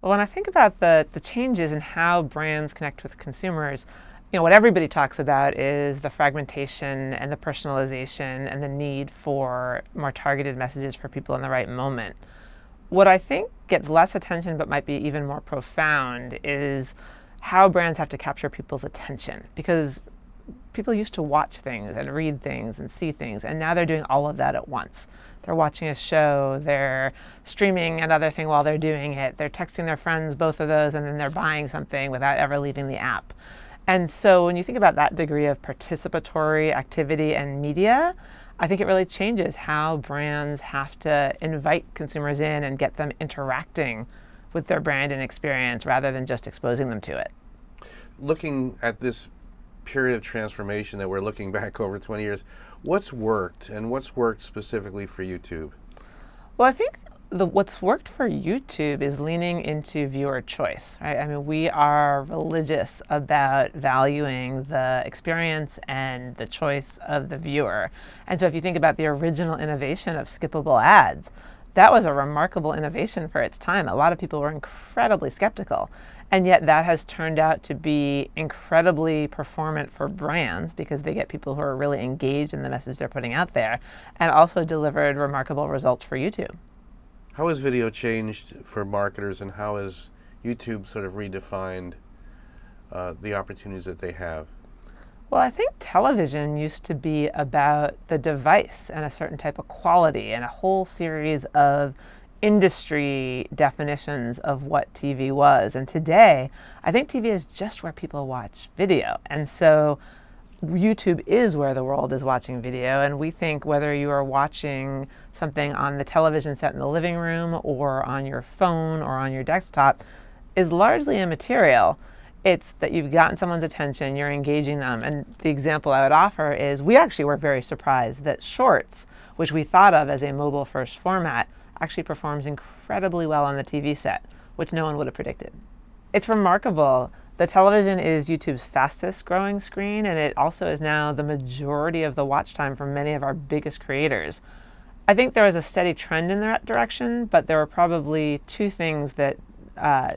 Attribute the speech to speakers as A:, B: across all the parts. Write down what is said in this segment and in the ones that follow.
A: Well, when I think about the changes in how brands connect with consumers, what everybody talks about is the fragmentation and the personalization and the need for more targeted messages for people in the right moment. What I think gets less attention but might be even more profound is how brands have to capture people's attention, because people used to watch things and read things and see things, and now they're doing all of that at once. They're watching a show, they're streaming another thing while they're doing it, they're texting their friends, both of those, and then they're buying something without ever leaving the app. And so when you think about that degree of participatory activity and media, I think it really changes how brands have to invite consumers in and get them interacting with their brand and experience rather than just exposing them to it.
B: Looking at this period of transformation that we're looking back over 20 years, what's worked and what's worked specifically for YouTube?
A: Well, I think what's worked for YouTube is leaning into viewer choice, right? I mean, we are religious about valuing the experience and the choice of the viewer. And so if you think about the original innovation of skippable ads, that was a remarkable innovation for its time. A lot of people were incredibly skeptical. And yet that has turned out to be incredibly performant for brands because they get people who are really engaged in the message they're putting out there, and also delivered remarkable results for YouTube.
B: How has video changed for marketers, and how has YouTube sort of redefined the opportunities that they have?
A: Well, I think television used to be about the device and a certain type of quality and a whole series of industry definitions of what TV was. And today, I think TV is just where people watch video. And so YouTube is where the world is watching video. And we think whether you are watching something on the television set in the living room or on your phone or on your desktop is largely immaterial. It's that you've gotten someone's attention, you're engaging them. And the example I would offer is we actually were very surprised that Shorts, which we thought of as a mobile-first format, actually performs incredibly well on the TV set, which no one would have predicted. It's remarkable. The television is YouTube's fastest growing screen, and it also is now the majority of the watch time for many of our biggest creators. I think there was a steady trend in that direction, but there were probably two things that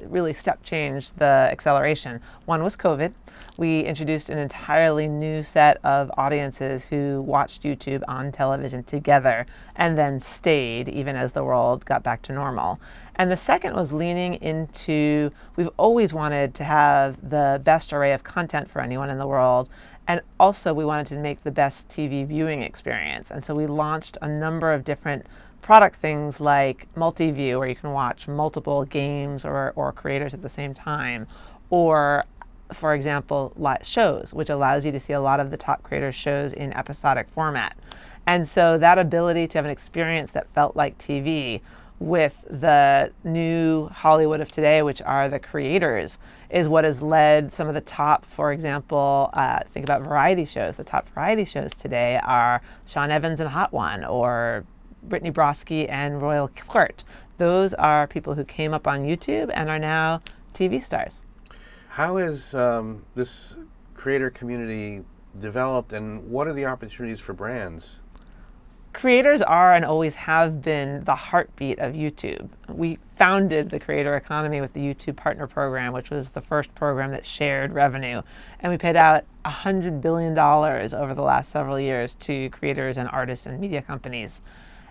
A: really step changed the acceleration. One was COVID. We introduced an entirely new set of audiences who watched YouTube on television together and then stayed even as the world got back to normal. And the second was leaning into, we've always wanted to have the best array of content for anyone in the world. And also we wanted to make the best TV viewing experience. And so we launched a number of different product things like multi-view, where you can watch multiple games or creators at the same time, or, for example, shows, which allows you to see a lot of the top creators' shows in episodic format. And so that ability to have an experience that felt like TV with the new Hollywood of today, which are the creators, is what has led some of the top, for example, think about variety shows. The top variety shows today are Sean Evans and Hot One, or Brittany Broski and Royal Court. Those are people who came up on YouTube and are now TV stars.
B: How has this creator community developed, and what are the opportunities for brands?
A: Creators are and always have been the heartbeat of YouTube. We founded the creator economy with the YouTube Partner Program, which was the first program that shared revenue. And we paid out $100 billion over the last several years to creators and artists and media companies.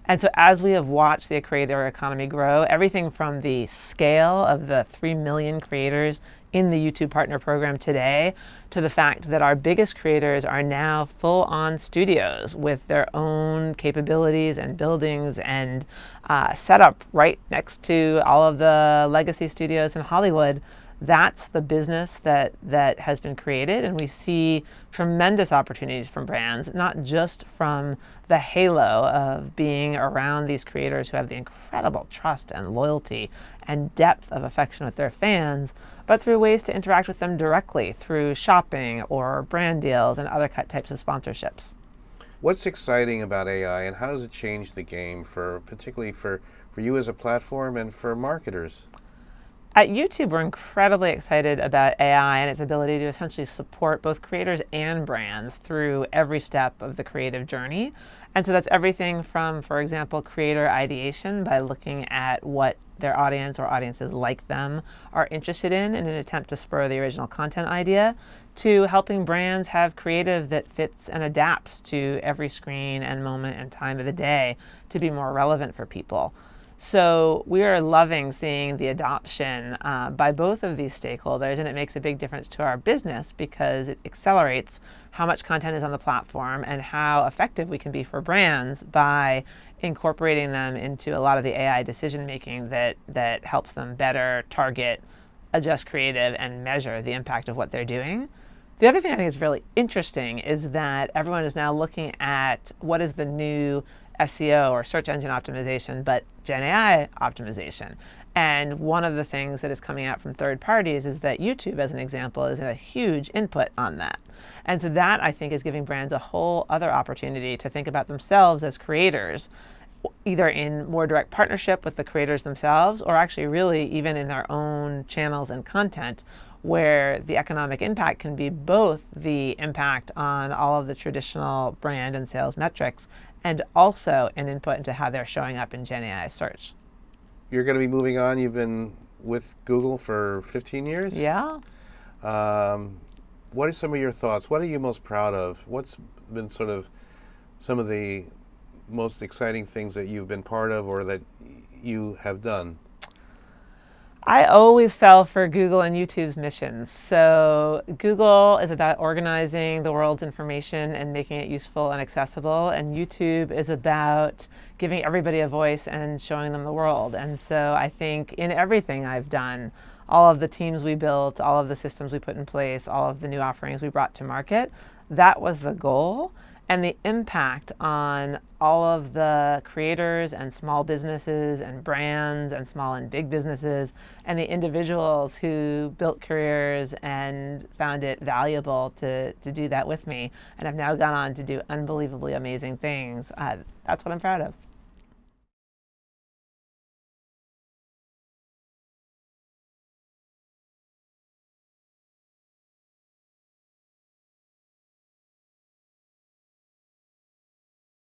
A: And so as we have watched the creator economy grow, everything from the scale of the 3 million creators in the YouTube Partner Program today to the fact that our biggest creators are now full-on studios with their own capabilities and buildings and set up right next to all of the legacy studios in Hollywood. That's the business that has been created, and we see tremendous opportunities from brands, not just from the halo of being around these creators who have the incredible trust and loyalty and depth of affection with their fans, but through ways to interact with them directly through shopping or brand deals and other types of sponsorships.
B: What's exciting about AI, and how does it change the game, particularly for you as a platform and for marketers?
A: At YouTube, we're incredibly excited about AI and its ability to essentially support both creators and brands through every step of the creative journey. And so that's everything from, for example, creator ideation by looking at what their audience or audiences like them are interested in an attempt to spur the original content idea, to helping brands have creative that fits and adapts to every screen and moment and time of the day to be more relevant for people. So we are loving seeing the adoption by both of these stakeholders, and it makes a big difference to our business because it accelerates how much content is on the platform and how effective we can be for brands by incorporating them into a lot of the AI decision making that helps them better target, adjust creative, and measure the impact of what they're doing. The other thing I think is really interesting is that everyone is now looking at what is the new SEO or search engine optimization, but Gen AI optimization. And one of the things that is coming out from third parties is that YouTube, as an example, is a huge input on that. And so that, I think, is giving brands a whole other opportunity to think about themselves as creators, either in more direct partnership with the creators themselves, or actually really even in their own channels and content, where the economic impact can be both the impact on all of the traditional brand and sales metrics and also an input into how they're showing up in Gen AI search.
B: You're going to be moving on. You've been with Google for 15 years?
A: Yeah.
B: What are some of your thoughts? What are you most proud of? What's been sort of some of the most exciting things that you've been part of or that you have done?
A: I always fell for Google and YouTube's missions. So Google is about organizing the world's information and making it useful and accessible, and YouTube is about giving everybody a voice and showing them the world. And so I think in everything I've done, all of the teams we built, all of the systems we put in place, all of the new offerings we brought to market, that was the goal. And the impact on all of the creators and small businesses and brands and small and big businesses and the individuals who built careers and found it valuable to do that with me and have now gone on to do unbelievably amazing things. That's what I'm proud of.